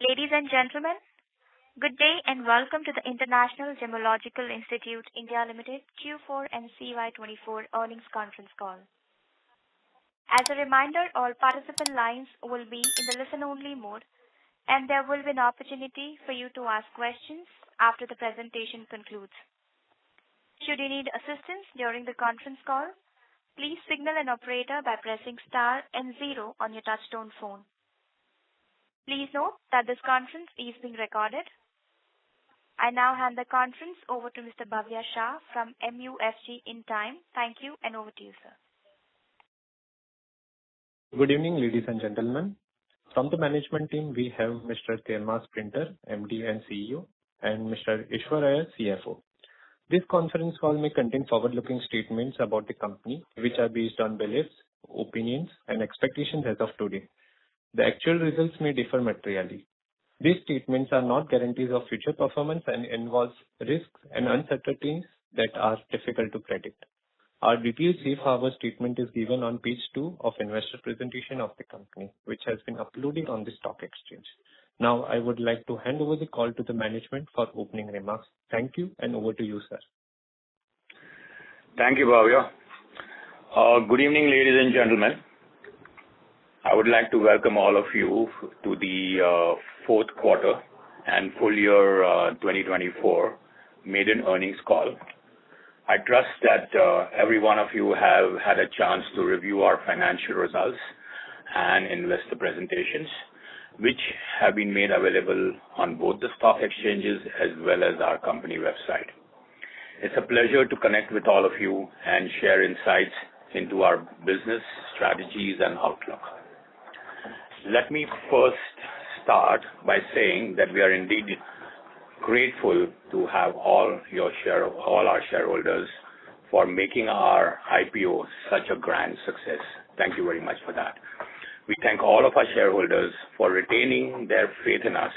Ladies and gentlemen, good day and welcome to the International Gemmological Institute India Limited Q4 and CY24 earnings conference call. As a reminder, all participant lines will be in the listen-only mode, and there will be an opportunity for you to ask questions after the presentation concludes. Should you need assistance during the conference call, please signal an operator by pressing star and 0 on your touchtone phone. Please note that this conference is being recorded. I now hand the conference over to Mr. Bhavya Shah from MUFG in time. Thank you, and over to you, sir. Good evening, ladies and gentlemen. From the management team, we have Mr. Termas Printer, MD and CEO, and Mr. Ishwaraya, CFO. This conference call may contain forward-looking statements about the company, which are based on beliefs, opinions, and expectations as of today. The actual results may differ materially. These statements are not guarantees of future performance and involve risks and uncertainties that are difficult to predict. Our detailed safe harbor statement is given on page 2 of investor presentation of the company, which has been uploaded on the stock exchange. Now, I would like to hand over the call to the management for opening remarks. Thank you, and over to you, sir. Thank you, Bhavya. Good evening, ladies and gentlemen. I would like to welcome all of you to the fourth quarter and full year 2024 maiden earnings call. I trust that every one of you have had a chance to review our financial results and investor presentations, which have been made available on both the stock exchanges as well as our company website. It's a pleasure to connect with all of you and share insights into our business strategies and outlook. Let me first start by saying that we are indeed grateful to have all our shareholders for making our IPO such a grand success. Thank you very much for that. We thank all of our shareholders for retaining their faith in us,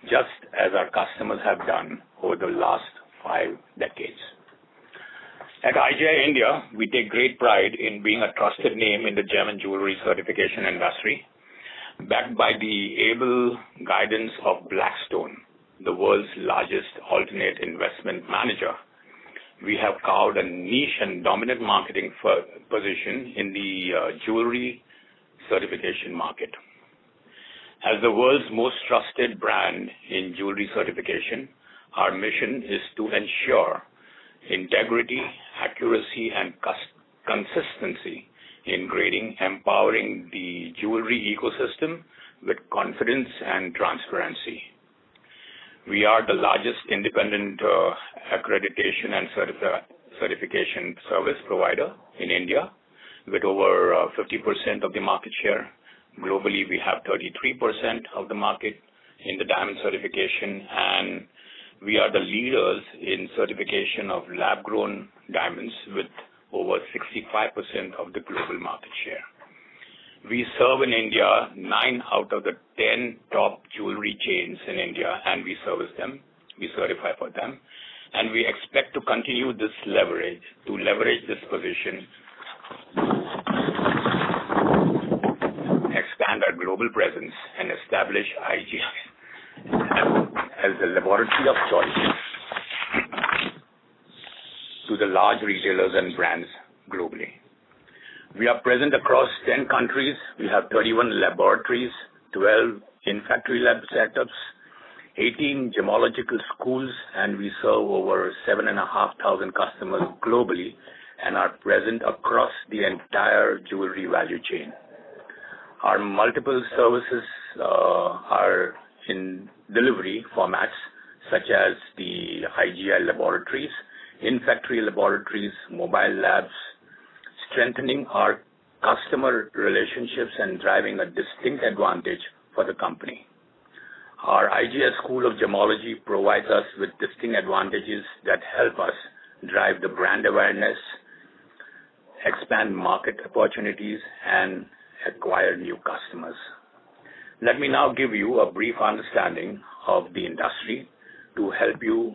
just as our customers have done over the last 5 decades. At IGIL India, we take great pride in being a trusted name in the gem and jewelry certification industry. Backed by the able guidance of Blackstone, the world's largest alternate investment manager, we have carved a niche and dominant marketing position in the jewelry certification market. As the world's most trusted brand in jewelry certification, our mission is to ensure integrity, accuracy, and consistency in grading, empowering the jewelry ecosystem with confidence and transparency. We are the largest independent accreditation and certification service provider in India, with over 50% of the market share. Globally, we have 33% of the market in the diamond certification, and we are the leaders in certification of lab-grown diamonds with over 65% of the global market share. We serve in India 9 out of the 10 top jewelry chains in India, and we service them, we certify for them, and we expect to continue to leverage this position, expand our global presence, and establish IGIL as the laboratory of choice to the large retailers and brands globally. We are present across 10 countries. We have 31 laboratories, 12 in-factory lab setups, 18 Gemmological schools, and we serve over 7,500 customers globally and are present across the entire jewelry value chain. Our multiple services are in delivery formats such as the IGIL laboratories, in-factory laboratories, mobile labs, strengthening our customer relationships and driving a distinct advantage for the company. Our IGIL School of Gemmology provides us with distinct advantages that help us drive the brand awareness, expand market opportunities, and acquire new customers. Let me now give you a brief understanding of the industry to help you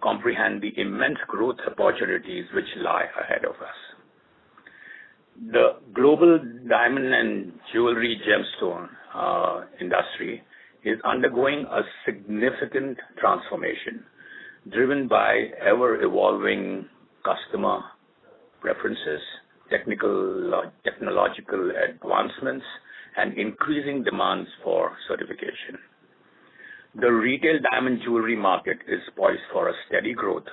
comprehend the immense growth opportunities which lie ahead of us. The global diamond and jewelry gemstone industry is undergoing a significant transformation driven by ever-evolving customer preferences, technological advancements, and increasing demands for certification. The retail diamond jewelry market is poised for a steady growth,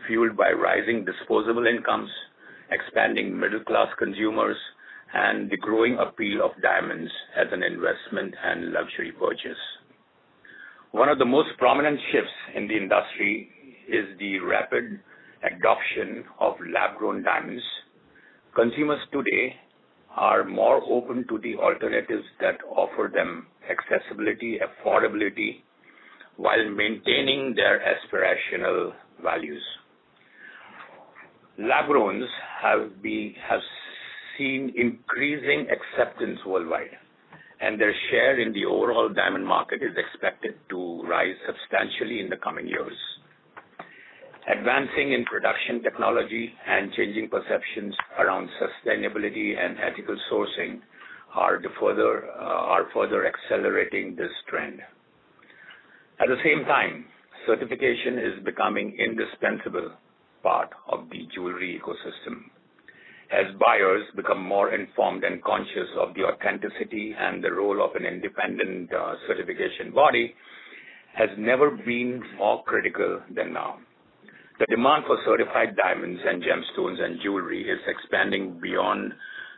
fueled by rising disposable incomes, expanding middle-class consumers, and the growing appeal of diamonds as an investment and luxury purchase. One of the most prominent shifts in the industry is the rapid adoption of lab-grown diamonds. Consumers today are more open to the alternatives that offer them accessibility, affordability, while maintaining their aspirational values. Lab-growns have seen increasing acceptance worldwide, and their share in the overall diamond market is expected to rise substantially in the coming years. Advancing in production technology and changing perceptions around sustainability and ethical sourcing are further accelerating this trend. At the same time, certification is becoming an indispensable part of the jewelry ecosystem. As buyers become more informed and conscious of the authenticity and the role of an independent certification body has never been more critical than now. The demand for certified diamonds and gemstones and jewelry is expanding beyond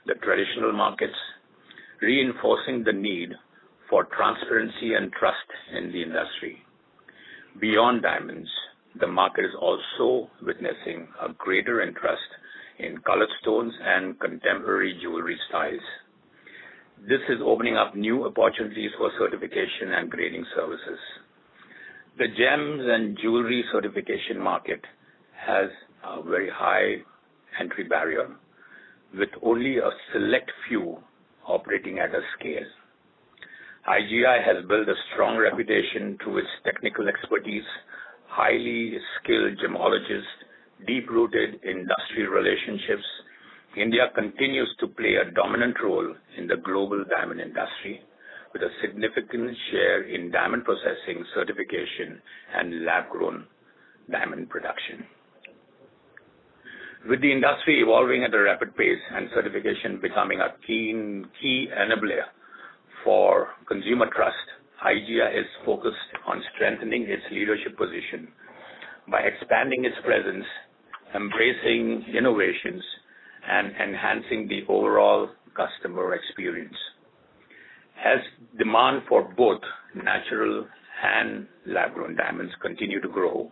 the traditional markets, reinforcing the need for transparency and trust in the industry. Beyond diamonds, the market is also witnessing a greater interest in colored stones and contemporary jewelry styles. This is opening up new opportunities for certification and grading services. The gems and jewelry certification market has a very high entry barrier, with only a select few operating at a scale. IGI has built a strong reputation through its technical expertise, highly skilled gemmologists, deep-rooted industry relationships. India continues to play a dominant role in the global diamond industry, with a significant share in diamond processing, certification, and lab-grown diamond production. With the industry evolving at a rapid pace and certification becoming a key enabler for consumer trust, IGI is focused on strengthening its leadership position by expanding its presence, embracing innovations, and enhancing the overall customer experience. As demand for both natural and lab-grown diamonds continue to grow,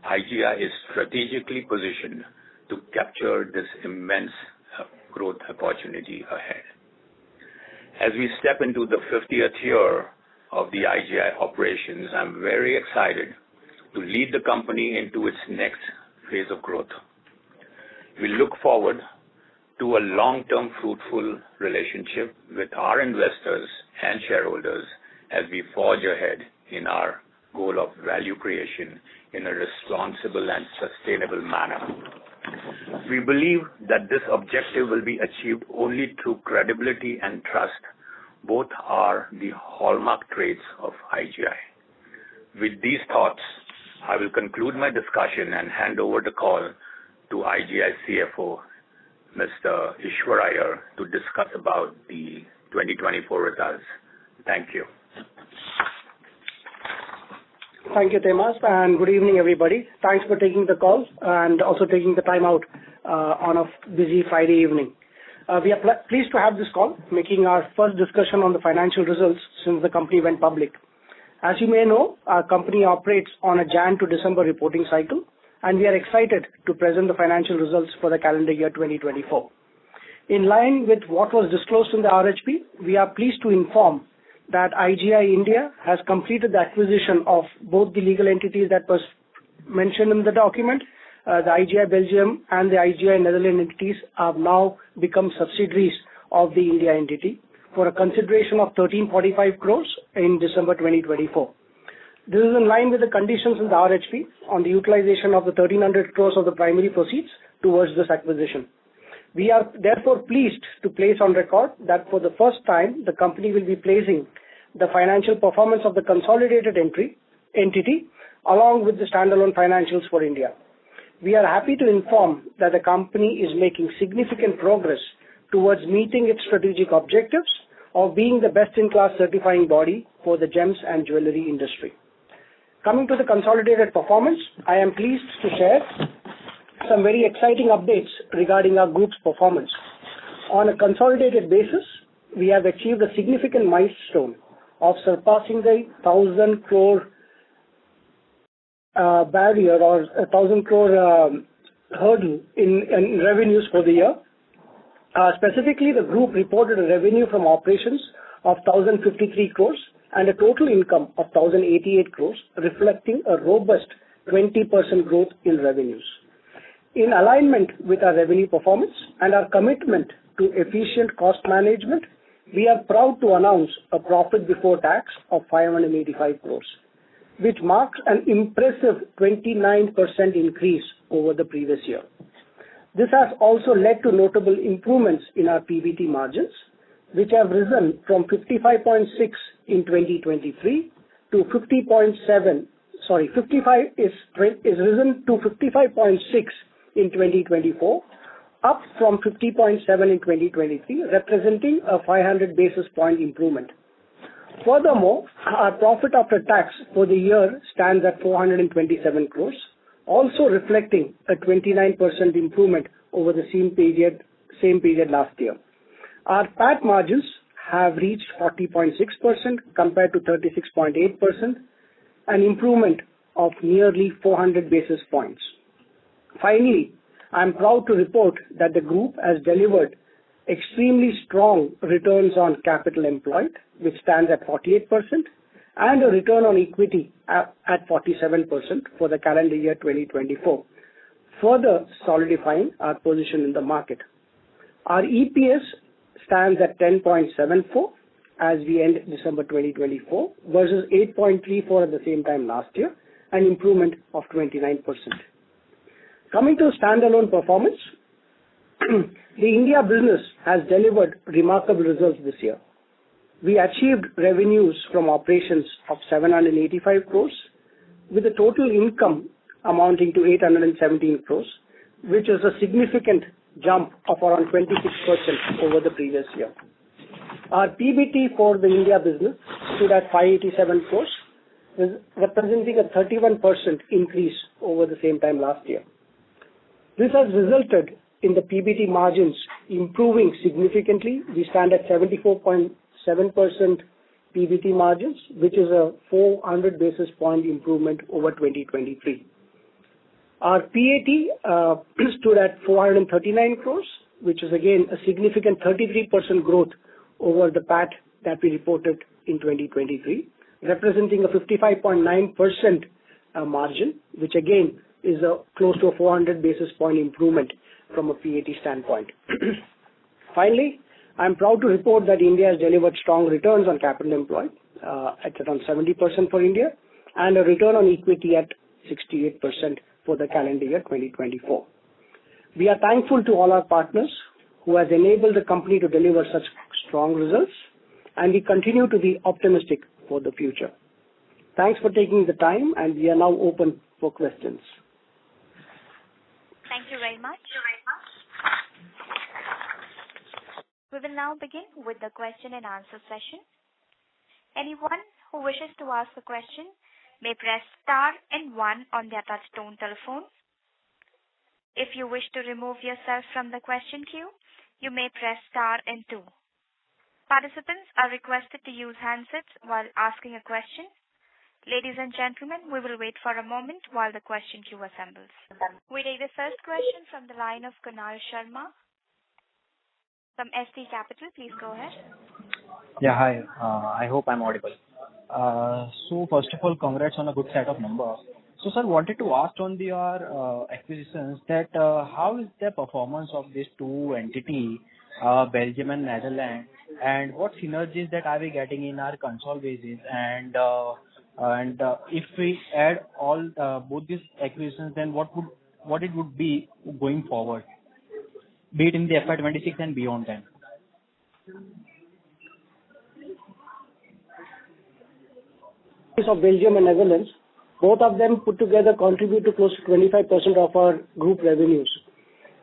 IGI is strategically positioned to capture this immense growth opportunity ahead. As we step into the 50th year of the IGI operations, I'm very excited to lead the company into its next phase of growth. We look forward to a long-term fruitful relationship with our investors and shareholders as we forge ahead in our goal of value creation in a responsible and sustainable manner. We believe that this objective will be achieved only through credibility and trust. Both are the hallmark traits of IGI. With these thoughts, I will conclude my discussion and hand over the call to IGI CFO, Mr. Ishwar Iyer, to discuss about the 2024 results. Thank you. Thank you, Temas, and good evening, everybody. Thanks for taking the call and also taking the time out on a busy Friday evening. We are pleased to have this call, making our first discussion on the financial results since the company went public. As you may know, our company operates on a Jan to December reporting cycle, and we are excited to present the financial results for the calendar year 2024. In line with what was disclosed in the RHP, we are pleased to inform that IGI India has completed the acquisition of both the legal entities that was mentioned in the document. The IGI Belgium and the IGI Netherlands entities have now become subsidiaries of the India entity for a consideration of 1345 crores in December 2024. This is in line with the conditions in the RHP on the utilization of the 1300 crores of the primary proceeds towards this acquisition. We are therefore pleased to place on record that for the first time, the company will be placing the financial performance of the consolidated entity along with the standalone financials for India. We are happy to inform that the company is making significant progress towards meeting its strategic objectives of being the best-in-class certifying body for the gems and jewelry industry. Coming to the consolidated performance, I am pleased to share some very exciting updates regarding our group's performance. On a consolidated basis, we have achieved a significant milestone of surpassing the 1,000 crore barrier or 1,000 crore hurdle in revenues for the year. Specifically, the group reported a revenue from operations of 1,053 crores and a total income of 1,088 crores, reflecting a robust 20% growth in revenues. In alignment with our revenue performance and our commitment to efficient cost management, we are proud to announce a profit before tax of 585 crores, which marks an impressive 29% increase over the previous year. This has also led to notable improvements in our PBT margins, which have risen from 55.6 in 2023 to 50.7. Sorry, 55 is risen to 55.6 in 2024, up from 50.7 in 2023, representing a 500 basis point improvement. Furthermore, our profit after tax for the year stands at 427 crores, also reflecting a 29% improvement over the same period last year. Our PAT margins have reached 40.6% compared to 36.8%, an improvement of nearly 400 basis points. Finally, I am proud to report that the group has delivered extremely strong returns on capital employed, which stands at 48%, and a return on equity at 47% for the calendar year 2024, further solidifying our position in the market. Our EPS stands at 10.74 as we end December 2024 versus 8.34 at the same time last year, an improvement of 29%. Coming to standalone performance, the India business has delivered remarkable results this year. We achieved revenues from operations of 785 crores, with a total income amounting to 817 crores, which is a significant jump of around 26% over the previous year. Our PBT for the India business stood at 587 crores, representing a 31% increase over the same time last year. This has resulted in the PBT margins improving significantly. We stand at 74.7% PBT margins, which is a 400 basis point improvement over 2023. Our PAT stood at 439 crores, which is again a significant 33% growth over the PAT that we reported in 2023, representing a 55.9% margin, which again is close to a 400 basis point improvement from a PAT standpoint. Finally, I am proud to report that India has delivered strong returns on capital employed at around 70% for India and a return on equity at 68% for the calendar year 2024. We are thankful to all our partners who has enabled the company to deliver such strong results, and we continue to be optimistic for the future. Thanks for taking the time, and we are now open for questions. Thank you very much. We will now begin with the question and answer session. Anyone who wishes to ask a question may press star and 1 on their touch-tone telephone. If you wish to remove yourself from the question queue, you may press star and 2. Participants are requested to use handsets while asking a question. Ladies and gentlemen, we will wait for a moment while the question queue assembles. We take the first question from the line of Kunal Sharma from ST Capital. Please go ahead. Yeah, hi. I hope I'm audible. So first of all, congrats on a good set of numbers. So sir, wanted to ask on your acquisitions that how is the performance of these two entities, Belgium and Netherlands, and what synergies that are we getting in our Concall basis, and if we add all both these acquisitions, then what it would be going forward, be it in the FY26 and beyond then? of Belgium and Netherlands, both of them put together contribute to close to 25% of our group revenues.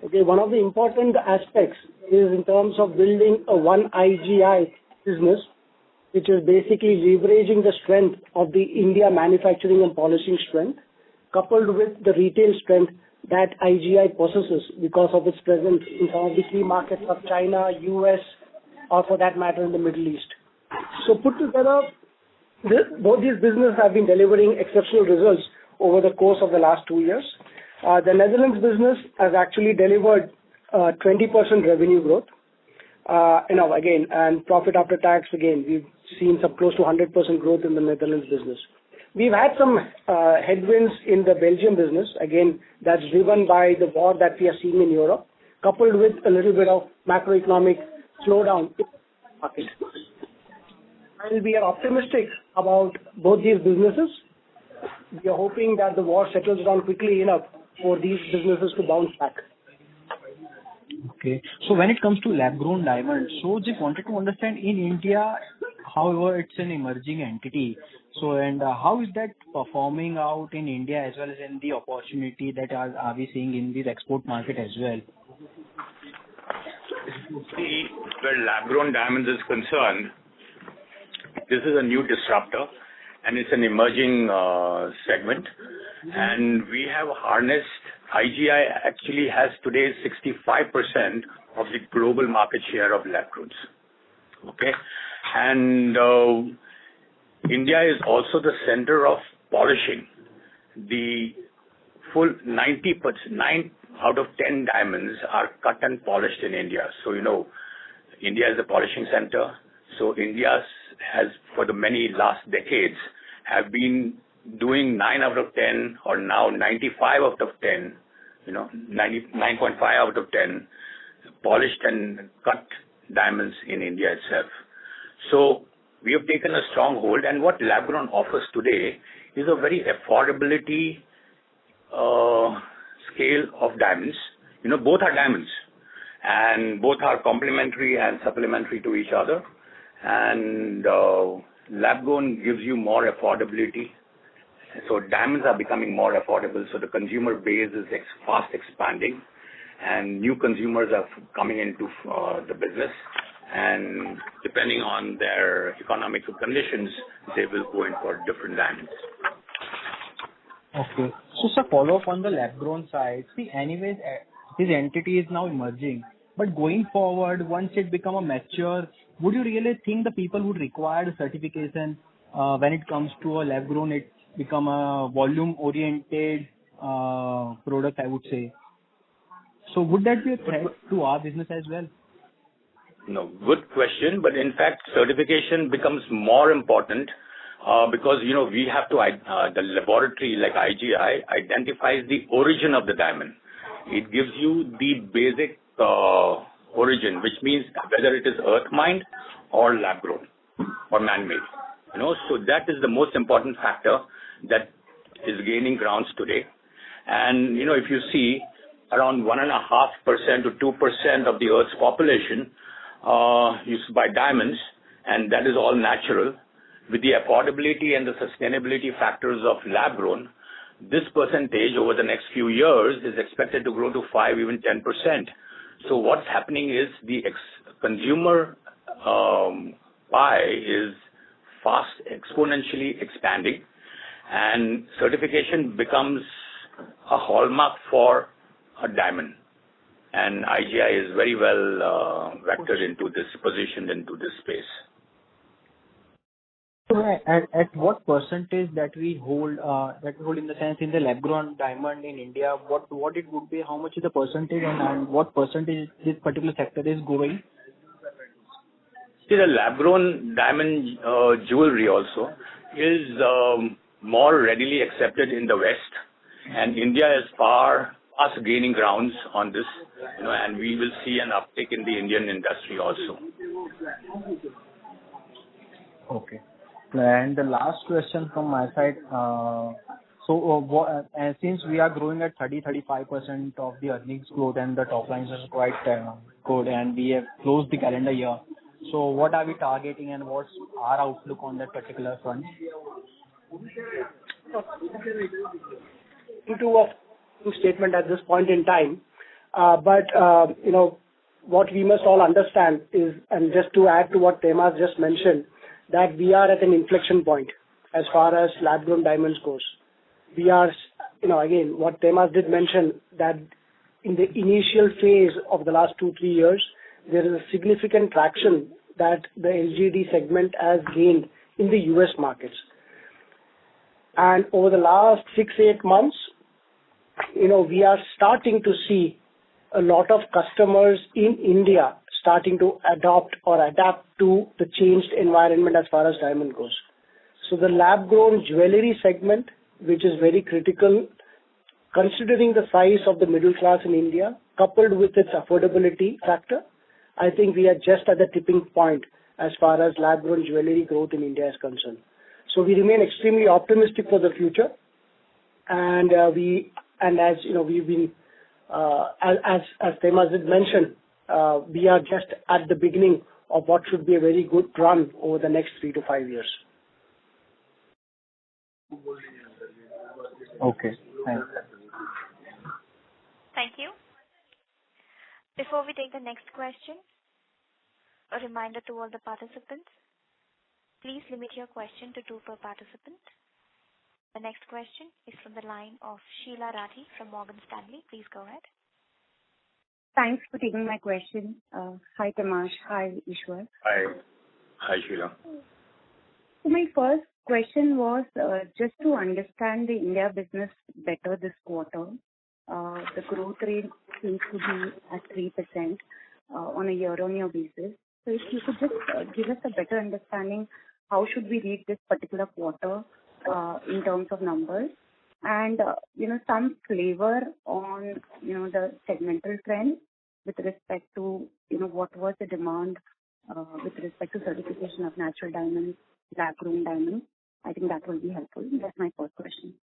Okay, one of the important aspects is in terms of building a one IGI business, which is basically leveraging the strength of the India manufacturing and polishing strength, coupled with the retail strength that IGI possesses because of its presence in some of the key markets of China, US, or for that matter in the Middle East. So put together, both these businesses have been delivering exceptional results over the course of the last 2 years. The Netherlands business has actually delivered 20% revenue growth. Again, and profit after tax, again, we've seen some close to 100% growth in the Netherlands business. We've had some headwinds in the Belgium business. Again, that's driven by the war that we are seeing in Europe, coupled with a little bit of macroeconomic slowdown in the market. While we are optimistic about both these businesses, we are hoping that the war settles down quickly enough for these businesses to bounce back. Okay. So when it comes to lab-grown diamonds, so just wanted to understand in India, however, it's an emerging entity. So, and how is that performing out in India as well as in the opportunity that are we seeing in the export market as well? See, where lab-grown diamonds is concerned, this is a new disruptor and it's an emerging segment. And we have harnessed, IGI actually has today 65% of the global market share of lab-growns. Okay. And India is also the center of polishing. The full 9 out of 10 diamonds are cut and polished in India. So, India is the polishing center. So India has, for the many last decades, have been doing 9 out of 10 or now 95 out of 10, 99.5 out of 10 polished and cut diamonds in India itself. So we have taken a strong hold, and what lab-grown offers today is a very affordability scale of diamonds. Both are diamonds, and both are complementary and supplementary to each other. And lab-grown gives you more affordability. So diamonds are becoming more affordable. So the consumer base is fast expanding, and new consumers are coming into the business. And depending on their economic conditions, they will go in for different diamonds. Okay. So, sir, follow up on the lab-grown side. See, anyways, this entity is now emerging. But going forward, once it become a mature, would you really think the people would require the certification when it comes to a lab-grown? It become a volume-oriented product, I would say. So, would that be a threat to our business as well? No, good question. But in fact, certification becomes more important because, we have to, the laboratory like IGI identifies the origin of the diamond. It gives you the basic origin, which means whether it is earth mined or lab grown or man-made. So that is the most important factor that is gaining grounds today. And, if you see around 1.5% to 2% of the Earth's population used to buy diamonds, and that is all natural. With the affordability and the sustainability factors of lab grown, this percentage over the next few years is expected to grow to 5, even 10%. So what's happening is the consumer pie is fast, exponentially expanding, and certification becomes a hallmark for a diamond. And IGI is very well vectored into this, positioned into this space. So at what percentage that we hold in the sense in the lab-grown diamond in India, what it would be, how much is the percentage and what percentage this particular sector is growing? See, the lab-grown diamond jewelry also is more readily accepted in the West, and India is us gaining grounds on this, and we will see an uptick in the Indian industry also. Okay. And the last question from my side. Since we are growing at 30-35% of the earnings growth and the top lines is quite good, and we have closed the calendar year. So what are we targeting and what's our outlook on that particular front? into a statement at this point in time. But what we must all understand is, and just to add to what Temas just mentioned, that we are at an inflection point as far as lab-grown diamonds goes. We are, again, what Temas did mention, that in the initial phase of the last 2-3 years, there is a significant traction that the LGD segment has gained in the US markets. And over the last 6-8 months, we are starting to see a lot of customers in India starting to adopt or adapt to the changed environment as far as diamond goes. So the lab-grown jewelry segment, which is very critical, considering the size of the middle class in India, coupled with its affordability factor, I think we are just at the tipping point as far as lab-grown jewelry growth in India is concerned. So we remain extremely optimistic for the future, and as we've been, as Temas did mention, we are just at the beginning of what should be a very good run over the next 3 to 5 years. Okay, thanks. Thank you. Before we take the next question, a reminder to all the participants, please limit your question to 2 per participant. The next question is from the line of Sheila Rathi from Morgan Stanley. Please go ahead. Thanks for taking my question. Hi, Temas. Hi, Ishwar. Hi, Sheila. So my first question was just to understand the India business better this quarter. The growth rate seems to be at 3% on a year-on-year basis. So if you could just give us a better understanding, how should we read this particular quarter in terms of numbers? And, some flavor on, the segmental trend with respect to, what was the demand with respect to certification of natural diamonds, lab-grown diamonds. I think that will be helpful. That's my first question.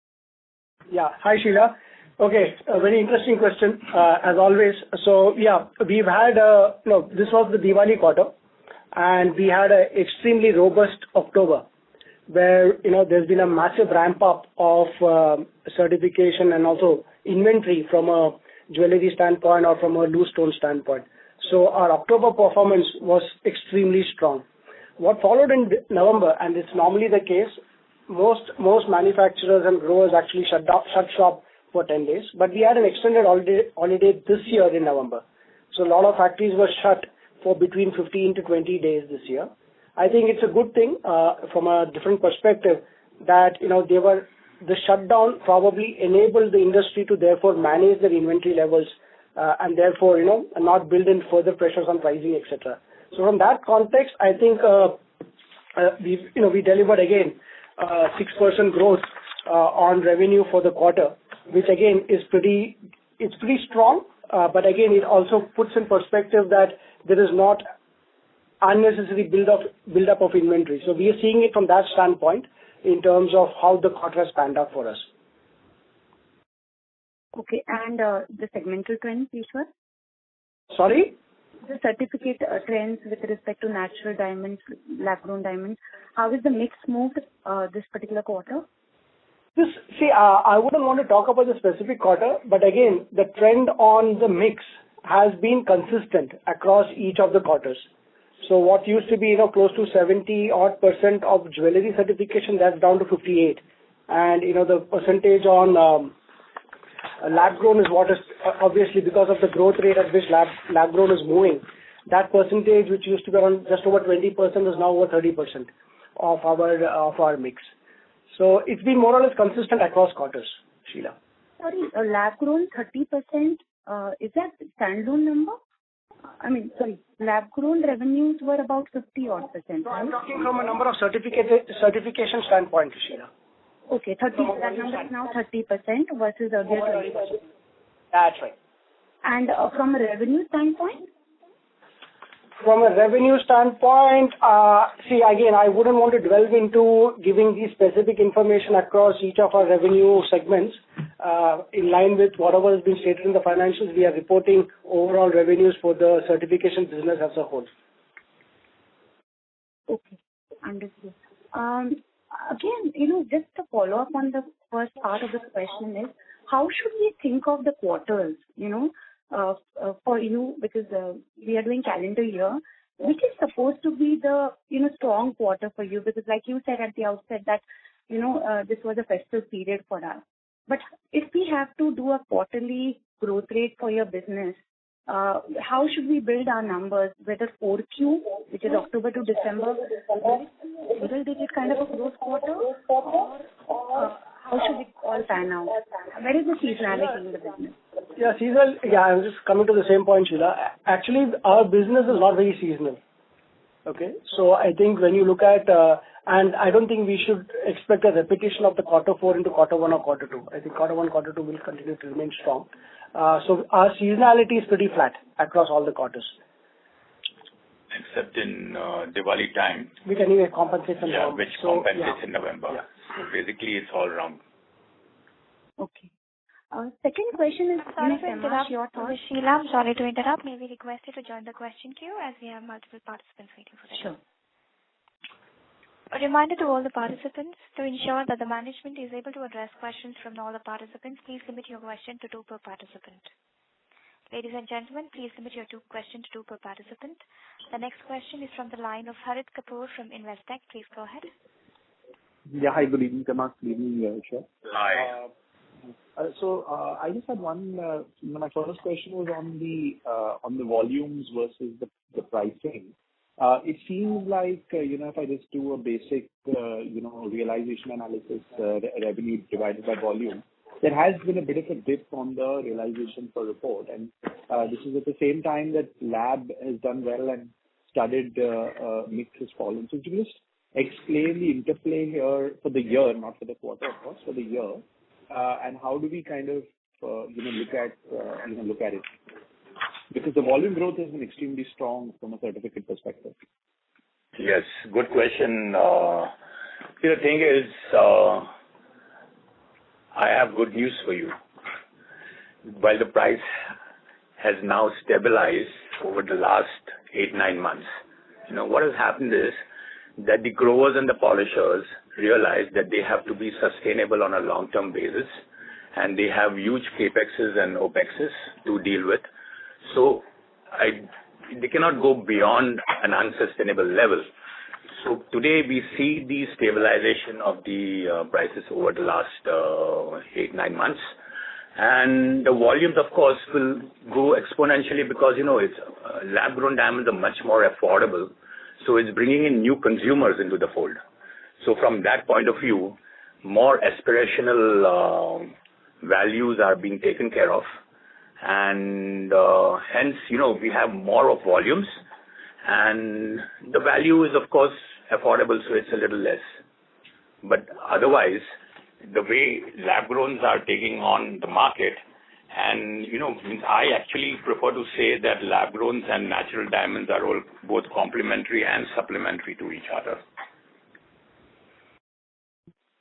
Yeah. Hi, Sheila. Okay, a very interesting question, as always. So, we've had, this was the Diwali quarter, and we had an extremely robust October, where, there's been a massive ramp up of certification and also inventory from a jewelry standpoint or from a loose stone standpoint. So our October performance was extremely strong. What followed in November, and it's normally the case, most manufacturers and growers actually shut shop for 10 days, but we had an extended holiday this year in November. So a lot of factories were shut for between 15 to 20 days this year. I think it's a good thing from a different perspective that, the shutdown probably enabled the industry to therefore manage their inventory levels and therefore, not build in further pressures on pricing, etc. So from that context, I think we delivered again 6% growth on revenue for the quarter, which again is pretty strong. But again, it also puts in perspective that there is not unnecessary build up of inventory. So we are seeing it from that standpoint in terms of how the quarter has panned out for us. Okay, and the segmental trends, Ishwar? Sorry? The certificate trends with respect to natural diamonds, lab-grown diamonds, how is the mix moved this particular quarter? I wouldn't want to talk about the specific quarter, but again, the trend on the mix has been consistent across each of the quarters. So what used to be, close to 70% of jewelry certification, that's down to 58. And, the percentage on lab-grown is what is, obviously because of the growth rate at which lab-grown is moving, that percentage which used to be around just over 20% is now over 30% of our mix. So it's been more or less consistent across quarters, Sheila. Sorry, lab-grown 30%, is that standalone number? Lab-grown revenues were about 50-odd %. No, I'm talking from a number of certification standpoint, Sheila. Okay, that number is now 30% versus earlier 20%. That's right. And from a revenue standpoint? From a revenue standpoint, again, I wouldn't want to delve into giving the specific information across each of our revenue segments. In line with whatever has been stated in the financials, we are reporting overall revenues for the certification business as a whole. Okay, understood. Again, just to follow up on the first part of the question is, how should we think of the quarters, for you, because we are doing calendar year, which is supposed to be the, strong quarter for you, because like you said at the outset that, this was a festive period for us. But if we have to do a quarterly growth rate for your business, how should we build our numbers? Whether 4Q, which is October to December, single-digit kind of a growth quarter, or how should it all pan out? Where is the seasonality in the business? Yeah, seasonal. Yeah, I'm just coming to the same point, Sheila. Actually, our business is not very seasonal. Okay, so I think when you look at, and I don't think we should expect a repetition of the quarter 4 into quarter 1 or quarter 2. I think quarter 1, quarter 2 will continue to remain strong. So our seasonality is pretty flat across all the quarters. Except in Diwali time. We can even compensate some. Yeah, which compensates in November. Yeah. So basically, it's all round. Okay. Second question is, Sorry to interrupt. Sheila, I'm sorry to interrupt. May we request you to join the question queue as we have multiple participants waiting for the Sure. A reminder to all the participants, to ensure that the management is able to address questions from all the participants, please limit your question to 2 per participant. Ladies and gentlemen, please limit your 2 questions to 2 per participant. The next question is from the line of Harit Kapoor from Investec. Please go ahead. Yeah, hi, good evening, Temas. Good evening, Ishwar. Hi. So I just had one. My first question was on the volumes versus the pricing. It seems like if I just do a basic realization analysis, revenue divided by volume, there has been a bit of a dip on the realization per report, and this is at the same time that lab has done well and studded mix has fallen. So could you just explain the interplay here for the year, not for the quarter, of course, for the year, and how do we kind of look at it? Because the volume growth has been extremely strong from a certificate perspective. Yes, good question. The thing is, I have good news for you. While the price has now stabilized over the last 8-9 months, what has happened is that the growers and the polishers realize that they have to be sustainable on a long-term basis, and they have huge capexes and opexes to deal with. So they cannot go beyond an unsustainable level. So today we see the stabilization of the prices over the last 8-9 months. And the volumes, of course, will grow exponentially because, it's lab-grown diamonds are much more affordable. So it's bringing in new consumers into the fold. So from that point of view, more aspirational values are being taken care of. And hence, we have more of volumes. And the value is, of course, affordable, so it's a little less. But otherwise, the way lab-growns are taking on the market, and, I actually prefer to say that lab-growns and natural diamonds are all both complementary and supplementary to each other.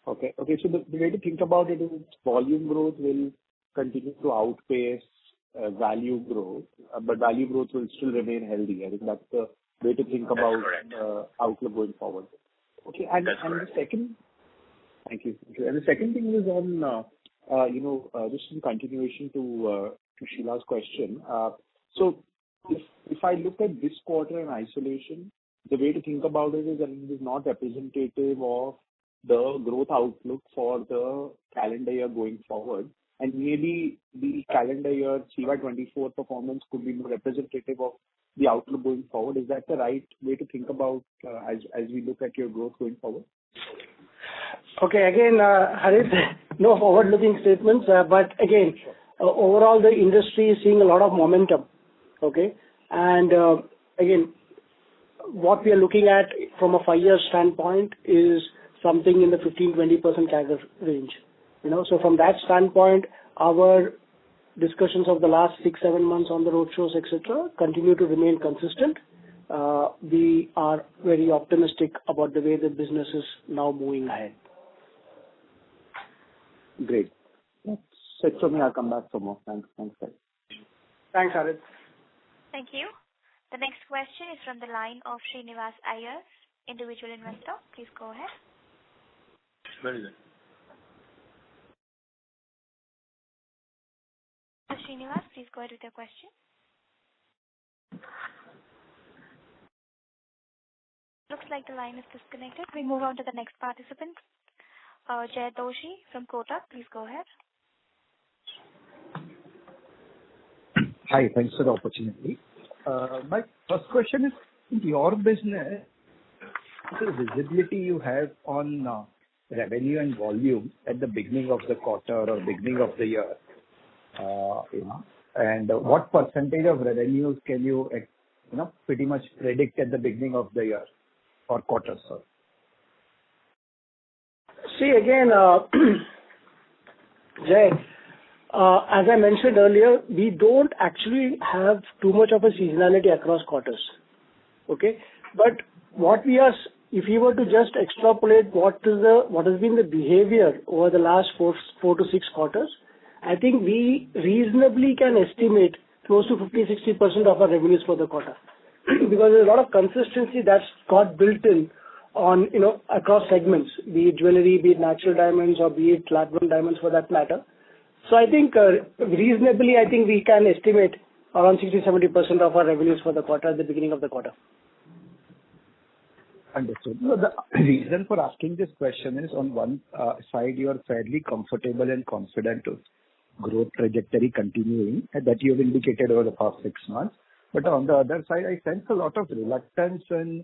Okay. So the way to think about it is volume growth will continue to outpace value growth, but value growth will still remain healthy. I think that's the way to think about outlook going forward. Okay, and the second, thank you. And the second thing is on, just in continuation to Sheila's question. So if I look at this quarter in isolation, the way to think about it is that it is not representative of the growth outlook for the calendar year going forward. And maybe the calendar year CY24 performance could be more representative of the outlook going forward. Is that the right way to think about as we look at your growth going forward? Okay, again, Harit, no forward-looking statements, but again, overall the industry is seeing a lot of momentum. Okay, and again, what we are looking at from a 5-year standpoint is something in the 15-20% CAGR range. So from that standpoint, our discussions of the last 6-7 months on the roadshows, etc., continue to remain consistent. We are very optimistic about the way the business is now moving ahead. Great. That's it from me. I'll come back for more. Thanks, guys. Thanks, Harit. Thank you. The next question is from the line of Srinivas Iyer, individual investor. Please go ahead. Very good. Srinivas, please go ahead with your question. Looks like the line is disconnected. We move on to the next participant. Jay Doshi from Kotak, please go ahead. Hi, thanks for the opportunity. My first question is, in your business, the visibility you have on revenue and volume at the beginning of the quarter or beginning of the year, and what percentage of revenues can you, pretty much predict at the beginning of the year or quarter, sir? See, again, Jay, as I mentioned earlier, we don't actually have too much of a seasonality across quarters. Okay? But what if you were to just extrapolate what has been the behavior over the last 4 to 6 quarters, I think we reasonably can estimate close to 50-60% of our revenues for the quarter. Because there's a lot of consistency that's got built in on, across segments, be it jewelry, be it natural diamonds, or be it lab-grown diamonds for that matter. So I think reasonably, I think we can estimate around 60-70% of our revenues for the quarter at the beginning of the quarter. Understood. No, the reason for asking this question is, on one side, you are fairly comfortable and confident of growth trajectory continuing that you have indicated over the past 6 months. But on the other side, I sense a lot of reluctance in,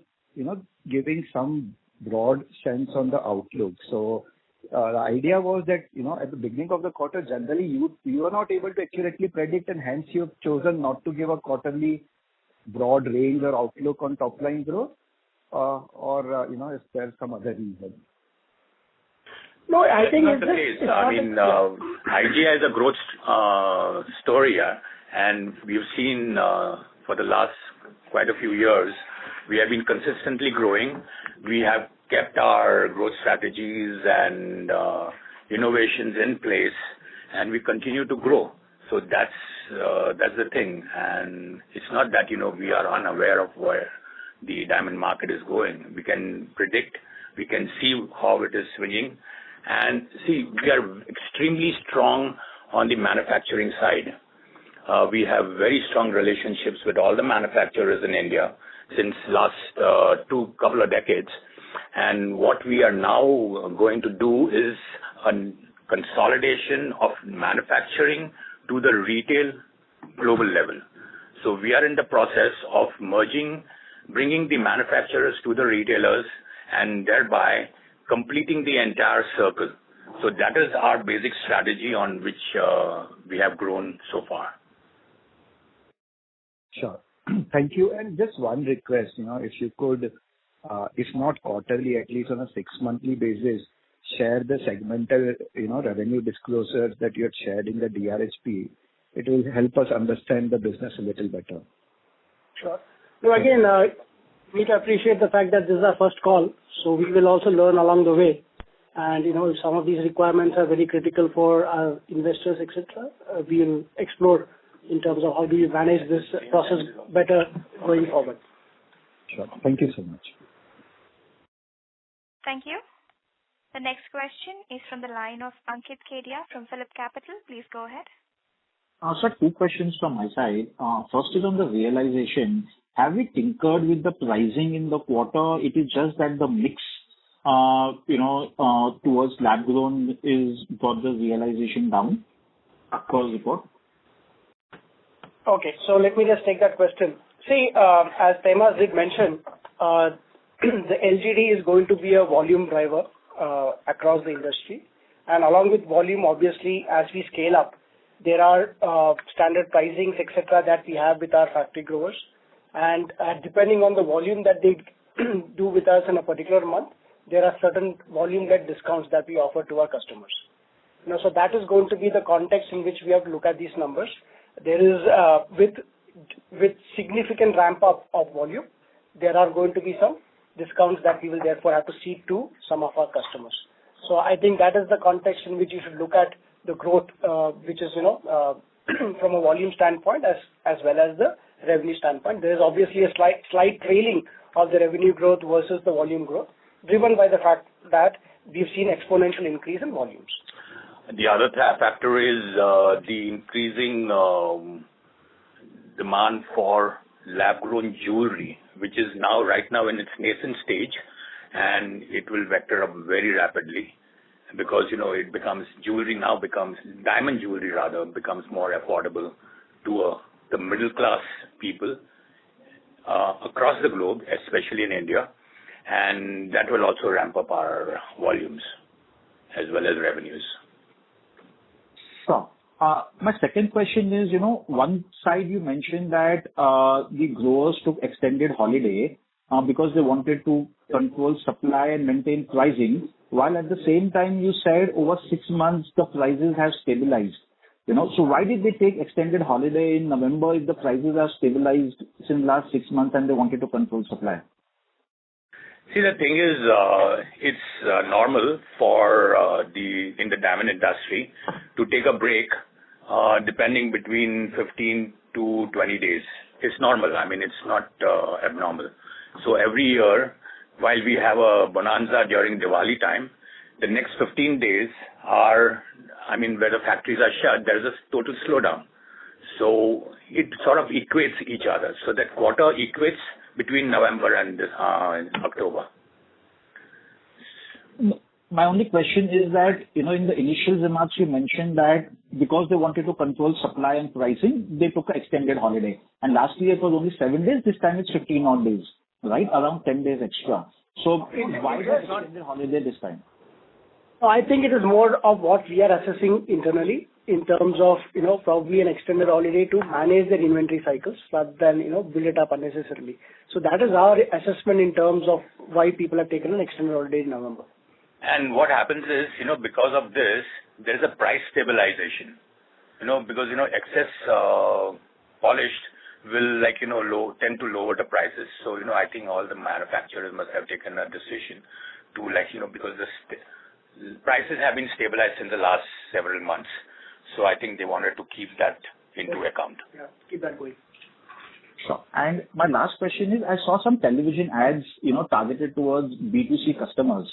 giving some broad sense on the outlook. So the idea was that, at the beginning of the quarter, generally you are not able to accurately predict, and hence you have chosen not to give a quarterly broad range or outlook on top line growth, or is there some other reason? No, I think that's not the case. IGI is a growth story, and we've seen for the last quite a few years, we have been consistently growing. We have kept our growth strategies and innovations in place, and we continue to grow. So that's the thing, and it's not that we are unaware of where the diamond market is going. We can predict, we can see how it is swinging, and see, we are extremely strong on the manufacturing side. We have very strong relationships with all the manufacturers in India since last couple of decades. And what we are now going to do is a consolidation of manufacturing to the retail global level. So we are in the process of merging, bringing the manufacturers to the retailers, and thereby completing the entire circle. So that is our basic strategy on which we have grown so far. Sure. Thank you. And just one request, if you could, if not quarterly, at least on a 6-monthly basis, share the segmental, revenue disclosures that you have shared in the DRHP. It will help us understand the business a little better. Sure. So again, we appreciate the fact that this is our first call, so we will also learn along the way. And, if some of these requirements are very critical for our investors, etc., we will explore in terms of how do you manage this process better going forward. Sure. Thank you so much. Thank you. The next question is from the line of Ankit Kedia from Phillip Capital. Please go ahead. Sir, 2 questions from my side. First is on the realization. Have we tinkered with the pricing in the quarter? It is just that the mix, towards lab grown is got the realization down across the board. Okay, so let me just take that question. See, as Temas did mention, the LGD is going to be a volume driver across the industry. And along with volume, obviously, as we scale up, there are standard pricings, etc., that we have with our factory growers. And depending on the volume that they do with us in a particular month, there are certain volume-led discounts that we offer to our customers. So that is going to be the context in which we have to look at these numbers. There is, with significant ramp-up of volume, there are going to be some discounts that we will therefore have to cede to some of our customers. So I think that is the context in which you should look at the growth, which is, from a volume standpoint as well as the revenue standpoint. There is obviously a slight trailing of the revenue growth versus the volume growth, driven by the fact that we've seen exponential increase in volumes. The other factor is the increasing demand for lab-grown jewelry, which is right now in its nascent stage, and it will vector up very rapidly because, it becomes diamond jewelry rather, becomes more affordable to the middle class people across the globe, especially in India, and that will also ramp up our volumes as well as revenues. Sure. My second question is, one side you mentioned that the growers took extended holiday because they wanted to control supply and maintain pricing, while at the same time you said over 6 months the prices have stabilized. So why did they take extended holiday in November if the prices are stabilized since last 6 months and they wanted to control supply? See, the thing is, it's normal for in the diamond industry to take a break depending between 15 to 20 days. It's normal. I mean, it's not abnormal. So every year, while we have a bonanza during Diwali time, the next 15 days are, where the factories are shut, there is a total slowdown. So it sort of equates each other. So that quarter equates between November and October. My only question is that, in the initial remarks you mentioned that because they wanted to control supply and pricing, they took an extended holiday. And last year it was only 7 days, this time it's 15 odd days, right? Around 10 days extra. So why the extended holiday this time? No, I think it is more of what we are assessing internally in terms of, probably an extended holiday to manage their inventory cycles rather than, build it up unnecessarily. So that is our assessment in terms of why people have taken an extended holiday in November. And what happens is, because of this, there is a price stabilization. Because, excess polished will tend to lower the prices. So, I think all the manufacturers must have taken a decision to because the prices have been stabilized in the last several months. So I think they wanted to keep that into account. Yeah, keep that going. Sure. And my last question is, I saw some television ads, targeted towards B2C customers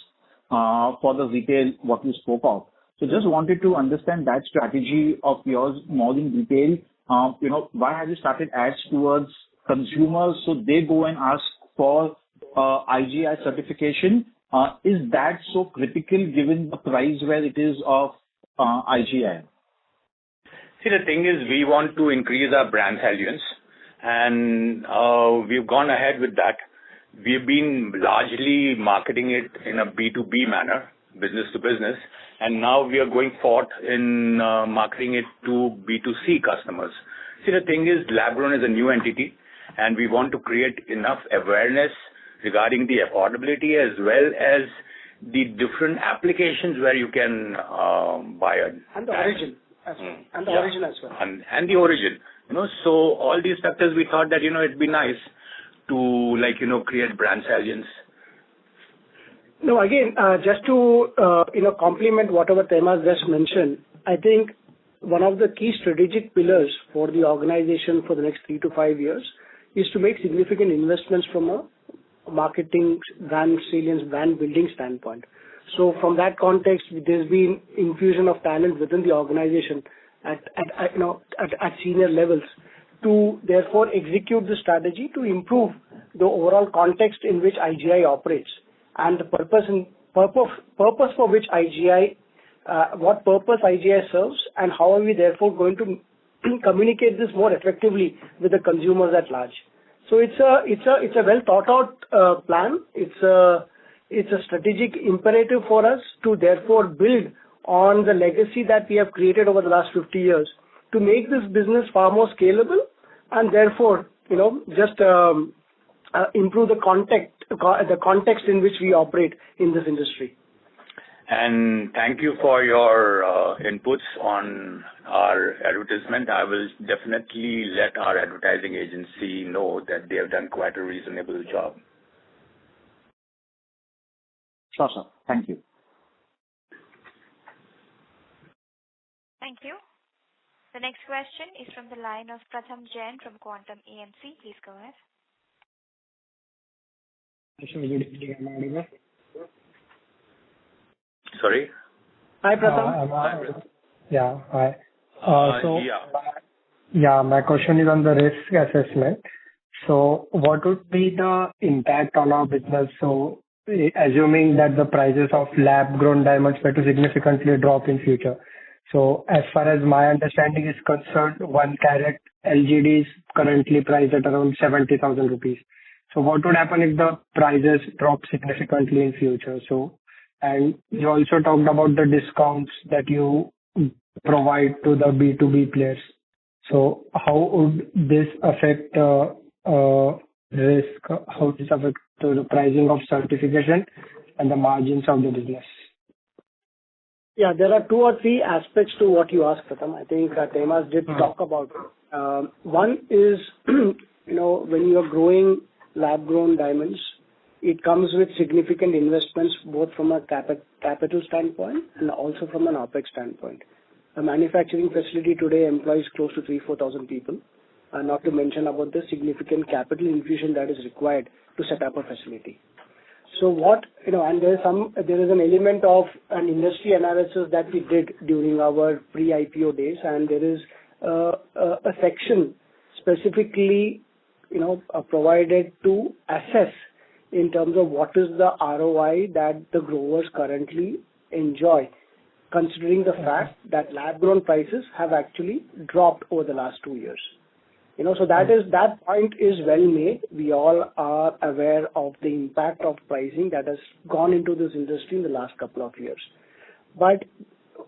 for the retail, what you spoke of. So just wanted to understand that strategy of yours more in detail. Why have you started ads towards consumers so they go and ask for IGI certification? Is that so critical given the price where it is of IGI? See, the thing is, we want to increase our brand salience, and we've gone ahead with that. We've been largely marketing it in a B2B manner, business to business, and now we are going forth in marketing it to B2C customers. See, the thing is, lab-grown is a new entity, and we want to create enough awareness regarding the affordability as well as the different applications where you can buy it. And the origin as well. And the origin as well. And the origin. So all these factors, we thought that, it'd be nice to create brand salience. No, again, just to, complement whatever Tehmasp just mentioned, I think one of the key strategic pillars for the organization for the next 3 to 5 years is to make significant investments from a marketing, brand salience, brand building standpoint. So from that context, there's been infusion of talent within the organization at senior levels to therefore execute the strategy to improve the overall context in which IGI operates and the purpose for which IGI, what purpose IGI serves, and how are we therefore going to communicate this more effectively with the consumers at large. So it's a well thought out plan. It's a strategic imperative for us to therefore build on the legacy that we have created over the last 50 years to make this business far more scalable and therefore, just improve the context in which we operate in this industry. And thank you for your inputs on our advertisement. I will definitely let our advertising agency know that they have done quite a reasonable job. Sure, sir. Thank you. Thank you. The next question is from the line of Pratham Jain from Quantum AMC. Please go ahead. Sorry? Hi, Pratham. Yeah, hi. Yeah. My question is on the risk assessment. So what would be the impact on our business? So assuming that the prices of lab-grown diamonds were to significantly drop in future. So as far as my understanding is concerned, 1 carat LGD is currently priced at around 70,000 rupees. So what would happen if the prices drop significantly in future? So, and you also talked about the discounts that you provide to the B2B players. So how would this affect risk? How would this affect the pricing of certification and the margins of the business? Yeah, there are 2 or 3 aspects to what you asked, Pratham. I think Temas did talk about it. One is, when you are growing lab-grown diamonds, it comes with significant investments, both from a capital standpoint and also from an OPEX standpoint. A manufacturing facility today employs close to 3,000-4,000 people, not to mention about the significant capital infusion that is required to set up a facility. So and there is an element of an industry analysis that we did during our pre-IPO days, and there is a section specifically, provided to assess in terms of what is the ROI that the growers currently enjoy, considering the fact that lab-grown prices have actually dropped over the last 2 years. So that point is well made. We all are aware of the impact of pricing that has gone into this industry in the last couple of years. But,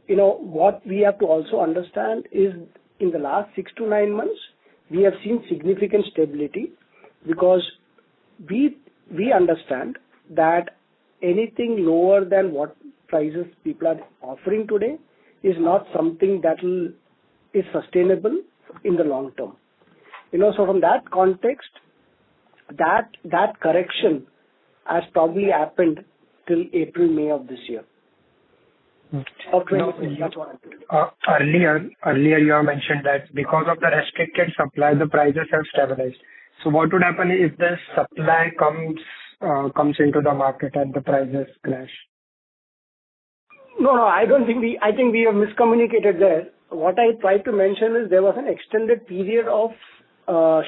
what we have to also understand is in the last 6 to 9 months, we have seen significant stability, because we understand that anything lower than what prices people are offering today is not something that is sustainable in the long term. So from that context, that correction has probably happened till April, May of this year. Earlier you have mentioned that because of the restricted supply, the prices have stabilized. So what would happen if the supply comes into the market and the prices crash? No, I think we have miscommunicated there. What I tried to mention is there was an extended period of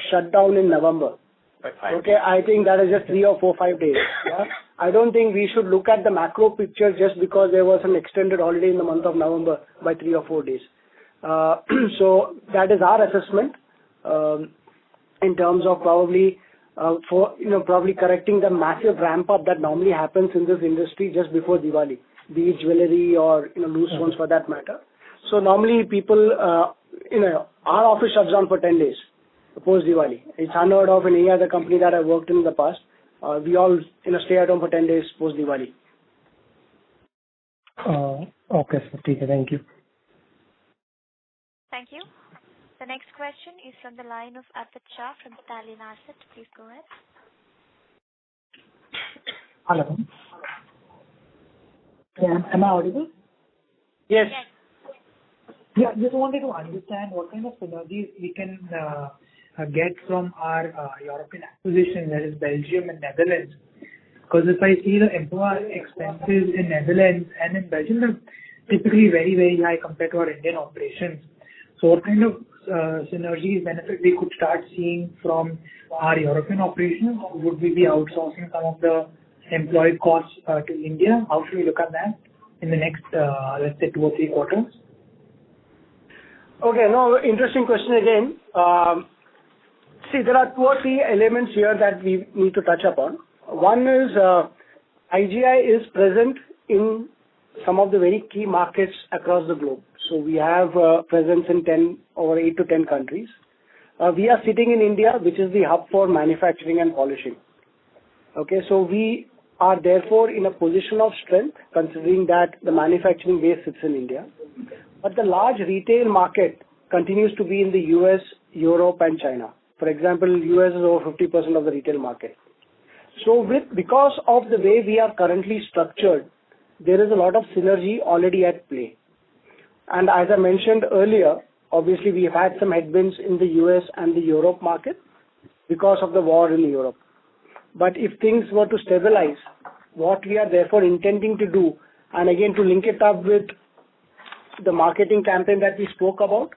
shutdown in November. Okay, I think that is just 3 or 4, 5 days. Yeah? I don't think we should look at the macro picture just because there was an extended holiday in the month of November by 3 or 4 days. So that is our assessment in terms of probably correcting the massive ramp up that normally happens in this industry just before Diwali, be it jewelry or loose ones for that matter. So normally people, our office shuts down for 10 days. Post Diwali. It's unheard of in any other company that I've worked in the past. We all stay at home for 10 days post Diwali. Okay, sir. Thank you. Thank you. The next question is from the line of Arpit Shah from Stallion Asset. Please go ahead. Hello. Yeah, am I audible? Yes. Yeah, just wanted to understand what kind of synergies we can get from our European acquisition, that is Belgium and Netherlands. Because if I see the employee expenses in Netherlands and in Belgium, they're typically very, very high compared to our Indian operations. So what kind of synergies, benefit we could start seeing from our European operations? Would we be outsourcing some of the employee costs to India? How should we look at that in the next, let's say, 2 or 3 quarters? Okay, no, interesting question again. See, there are 2 or 3 elements here that we need to touch upon. One is IGI is present in some of the very key markets across the globe. So we have presence in over 8 to 10 countries. We are sitting in India, which is the hub for manufacturing and polishing. Okay, so we are therefore in a position of strength, considering that the manufacturing base sits in India. But the large retail market continues to be in the US, Europe, and China. For example, US is over 50% of the retail market. So because of the way we are currently structured, there is a lot of synergy already at play. And as I mentioned earlier, obviously we have had some headwinds in the US and the Europe market because of the war in Europe. But if things were to stabilize, what we are therefore intending to do And again, to link it up with the marketing campaign that we spoke about,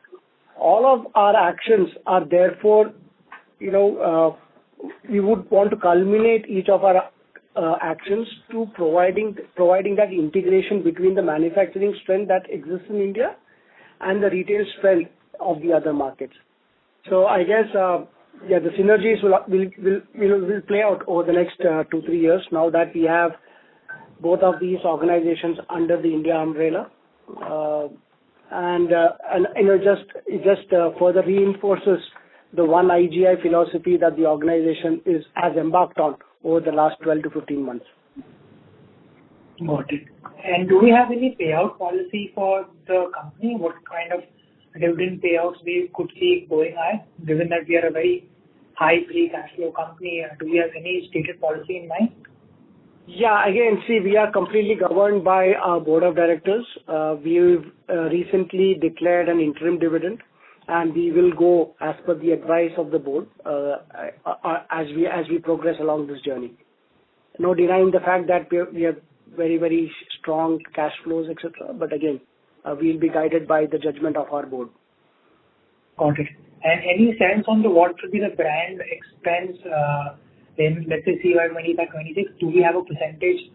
all of our actions are therefore, we would want to culminate each of our actions to providing that integration between the manufacturing strength that exists in India and the retail strength of the other markets. So I guess, the synergies will play out over the next 2-3 years now that we have both of these organizations under the India umbrella. Just further reinforces the one IGI philosophy that the organization has embarked on over the last 12 to 15 months. Got it. And do we have any payout policy for the company? What kind of dividend payouts we could see going ahead, given that we are a very high free cash flow company? Do we have any stated policy in mind? Yeah, again, see, we are completely governed by our board of directors. We've recently declared an interim dividend, and we will go as per the advice of the board as we progress along this journey. No denying the fact that we have very, very strong cash flows, etc. But again, we'll be guided by the judgment of our board. Got it. And any sense on what should be the brand expense in, let's say, CY25-26? Do we have a percentage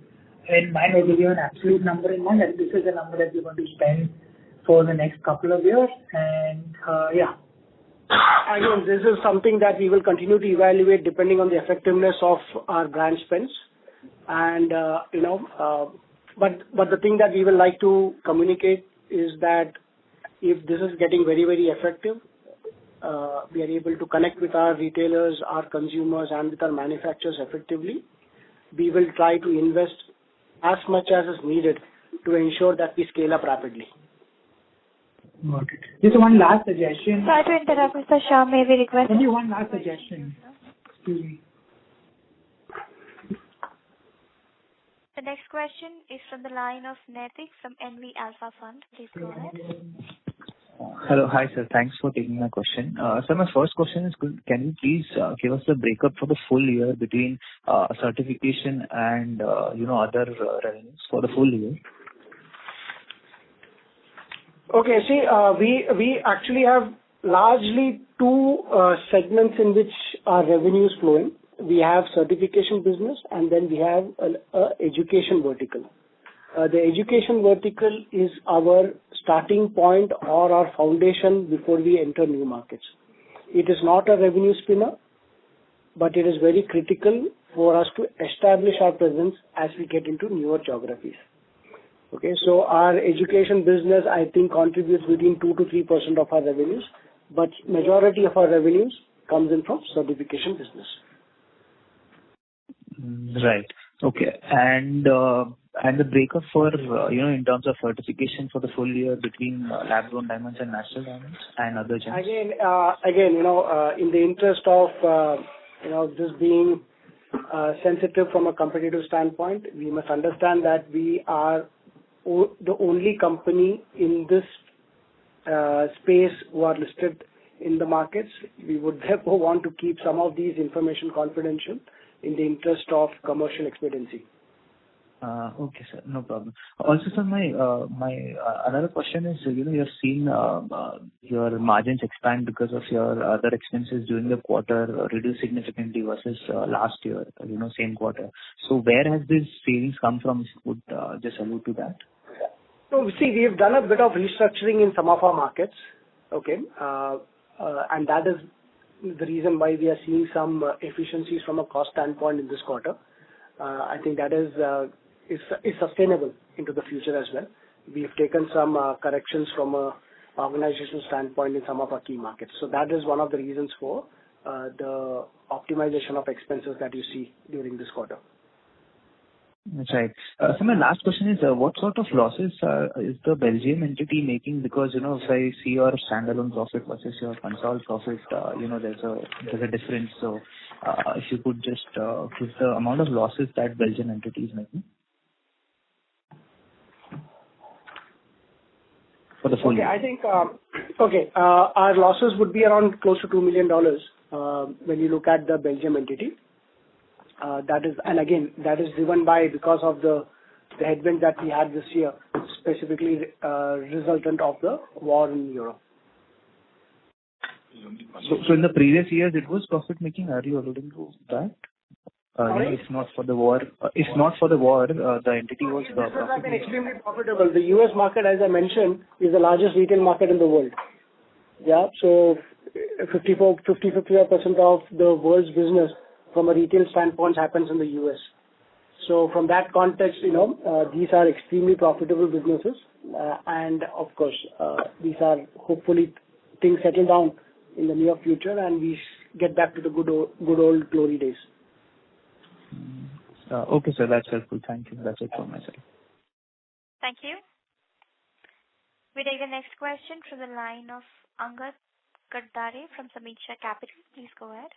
in mind, or do we have an absolute number in mind that this is the number that we're going to spend for the next couple of years? And Again, this is something that we will continue to evaluate depending on the effectiveness of our brand spends. And, but the thing that we would like to communicate is that if this is getting very, very effective, we are able to connect with our retailers, our consumers, and with our manufacturers effectively, we will try to invest as much as is needed to ensure that we scale up rapidly. Got it. Just one last suggestion. Sorry to interrupt, Mr. Shah. May we request? Only one last suggestion. Excuse me. The next question is from the line of Naitik from NV Alpha Fund. Please go ahead. Hello. Hi, sir. Thanks for taking my question. So my first question is, can you please give us the breakup for the full year between certification and other revenues for the full year? Okay. See, we actually have largely two segments in which our revenue is flowing. We have certification business, and then we have a education vertical. The education vertical is our starting point or our foundation before we enter new markets. It is not a revenue spinner, but it is very critical for us to establish our presence as we get into newer geographies. Okay, so our education business, I think, contributes between 2 to 3% of our revenues, but majority of our revenues comes in from certification business. Right. Okay. And the breakup for, in terms of certification for the full year between lab-grown diamonds and natural diamonds and other gems? Again, in the interest of, this being sensitive from a competitive standpoint, we must understand that we are the only company in this space who are listed in the markets. We would therefore want to keep some of these information confidential in the interest of commercial expediency. Okay, sir. No problem. Also, sir, my another question is, you have seen your margins expand because of your other expenses during the quarter reduce significantly versus last year, same quarter. So where has this savings come from? If you could just allude to that. So, see, we have done a bit of restructuring in some of our markets, okay, and that is the reason why we are seeing some efficiencies from a cost standpoint in this quarter. I think that is sustainable into the future as well. We've taken some corrections from a organizational standpoint in some of our key markets. So that is one of the reasons for the optimization of expenses that you see during this quarter. That's right. So my last question is, what sort of losses is the Belgium entity making? Because, if I see your standalone profit versus your Concall profit, there's a difference. So if you could just give the amount of losses that Belgian entity is making for the full year. I think, our losses would be around close to $2 million when you look at the Belgium entity. That is driven because of the the headwind that we had this year, specifically resultant of the war in Europe. So in the previous years, it was profit making. Are you alluding to that? If not for the war, the entity was profit has been extremely profitable. The US market, as I mentioned, is the largest retail market in the world. Yeah, so 55% of the world's business from a retail standpoint happens in the US. So from that context, these are extremely profitable businesses, and of course, these are hopefully things settle down in the near future, and we get back to the good old glory days. Okay, sir, that's helpful. Thank you. That's it from my side. Thank you. We take the next question from the line of Angad Kardare from Sameeksha Capital. Please go ahead.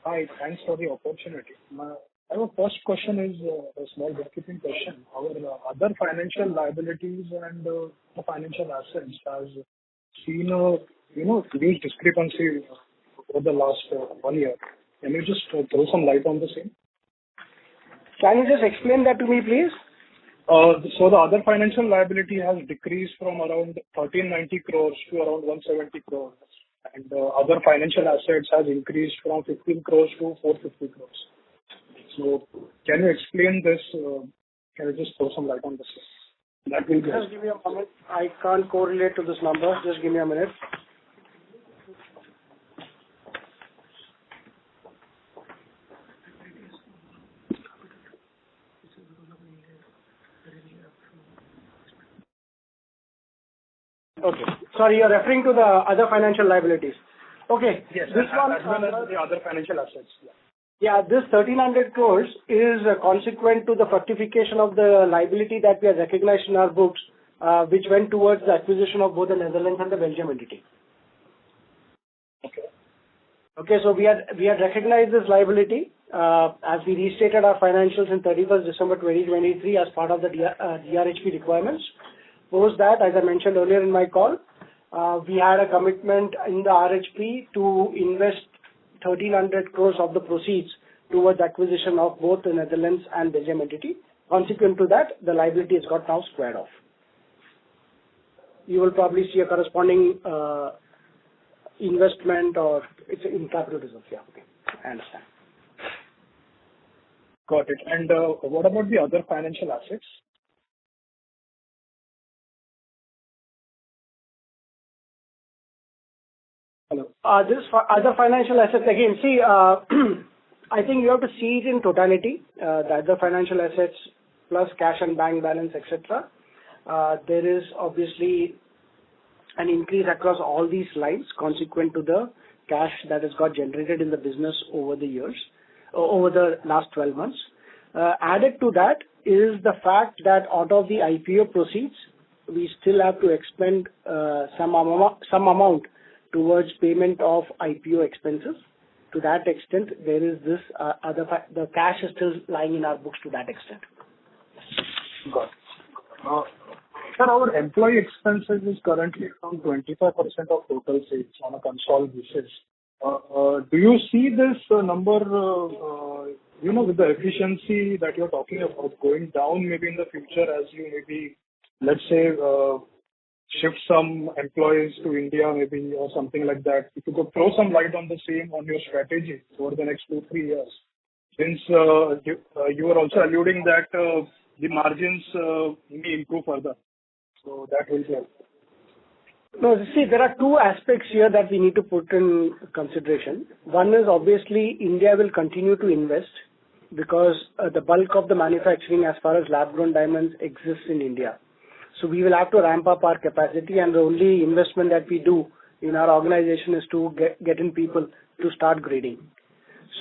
Hi, thanks for the opportunity. Our first question is a small bookkeeping question. Our other financial liabilities and the financial assets has seen a huge discrepancy over the last 1 year. Can you just throw some light on the same? Can you just explain that to me, please? So the other financial liability has decreased from around 1390 crores to around 170 crores. And other financial assets has increased from 15 crores to 450 crores. So can you explain this? Can you just throw some light on this? That will be helpful. Just give me a moment. I can't correlate to this number. Just give me a minute. Okay. Sorry, you're referring to the other financial liabilities. Okay. Yes, this one as well as the other financial assets. Yeah, this 1,300 crores is consequent to the fructification of the liability that we have recognized in our books, which went towards the acquisition of both the Netherlands and the Belgium entity. Okay, so we had recognized this liability as we restated our financials in 31st December 2023 as part of the DRHP requirements. Post that, as I mentioned earlier in my call, we had a commitment in the RHP to invest 1,300 crores of the proceeds towards acquisition of both the Netherlands and Belgium entity. Consequent to that, the liability has got now squared off. You will probably see a corresponding investment, or it's in capital reserves. Yeah, okay, I understand. Got it. And what about the other financial assets? Hello. This other financial assets, again, see, I think you have to see it in totality, the other financial assets plus cash and bank balance, etc. There is obviously an increase across all these lines consequent to the cash that has got generated in the business over the years, over the last 12 months. Added to that is the fact that out of the IPO proceeds, we still have to expend some amount towards payment of IPO expenses. To that extent, there is this the cash is still lying in our books to that extent. Got it. Sir, our employee expenses is currently around 25% of total sales on a consolidated basis. Do you see this number, with the efficiency that you're talking about going down maybe in the future as you maybe, let's say, shift some employees to India maybe or something like that? If you could throw some light on the same on your strategy over the next 2-3 years. Since you were also alluding that the margins may improve further. So that will help. No, see, there are two aspects here that we need to put in consideration. One is obviously India will continue to invest because the bulk of the manufacturing as far as lab-grown diamonds exists in India. So we will have to ramp up our capacity, and the only investment that we do in our organization is to get in people to start grading.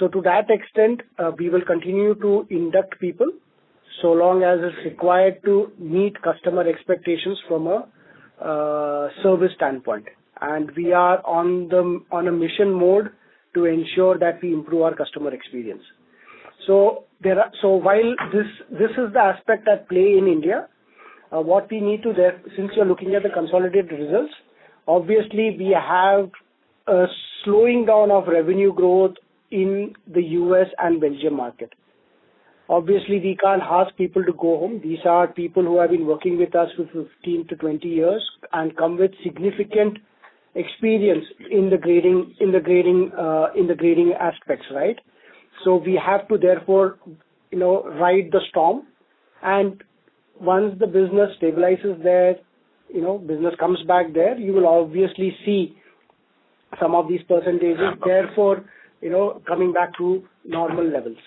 So to that extent, we will continue to induct people so long as it's required to meet customer expectations from a service standpoint. And we are on a mission mode to ensure that we improve our customer experience. So while this is the aspect at play in India, what we need to since you're looking at the consolidated results, obviously we have a slowing down of revenue growth in the US and Belgium market. Obviously, we can't ask people to go home. These are people who have been working with us for 15 to 20 years and come with significant experience in the grading aspects, right? So we have to therefore, ride the storm. And once the business stabilizes there, business comes back there, you will obviously see some of these percentages, therefore, coming back to normal levels.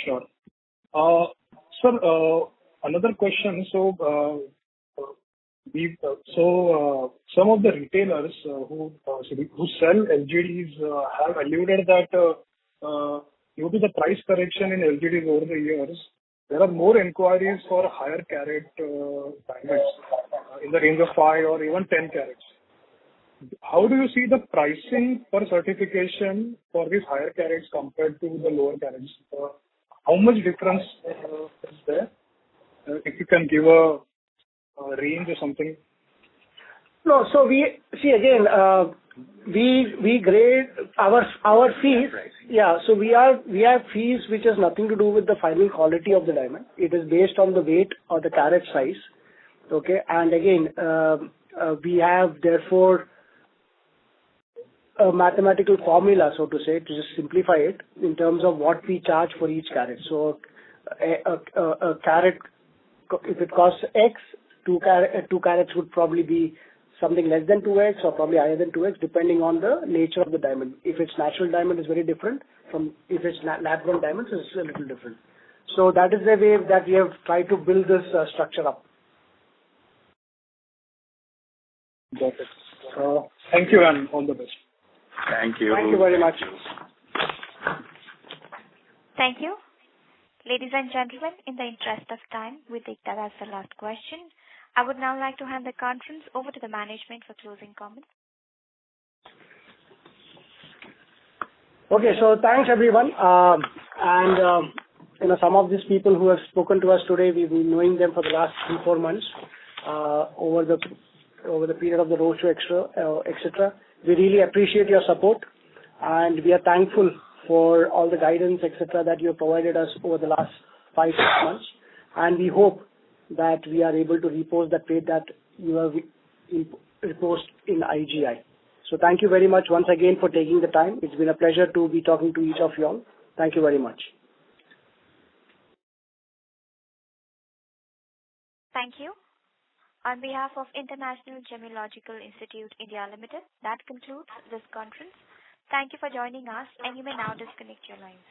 Sure. Sir, another question. Some of the retailers who sell LGDs have alluded that due to the price correction in LGDs over the years, there are more inquiries for higher carat diamonds in the range of 5 or even 10 carats. How do you see the pricing per certification for these higher carats compared to the lower carats? How much difference is there? If you can give a range or something. No, so we see again, we grade our fees. Yeah, so we have fees which has nothing to do with the final quality of the diamond. It is based on the weight or the carat size. Okay, and again, we have therefore a mathematical formula, so to say, to just simplify it in terms of what we charge for each carat. So a carat, if it costs X, 2 carats would probably be something less than 2x or probably higher than 2x, depending on the nature of the diamond. If it's natural diamond, it's very different from if it's lab-grown diamonds, it's a little different. So that is the way that we have tried to build this structure up. Got it. Thank you and all the best. Thank you. Thank you very much. Thank you. Ladies and gentlemen, in the interest of time, we take that as the last question. I would now like to hand the conference over to the management for closing comments. Okay, so thanks everyone. Some of these people who have spoken to us today, we've been knowing them for the last 3-4 months over the period of the roadshow, etc. We really appreciate your support, and we are thankful for all the guidance, etc., that you have provided us over the last 5-6 months. And we hope that we are able to repose that trade that you have reposed in IGI. So thank you very much once again for taking the time. It's been a pleasure to be talking to each of you all. Thank you very much. Thank you. On behalf of International Gemmological Institute India Limited, that concludes this conference. Thank you for joining us, and you may now disconnect your lines.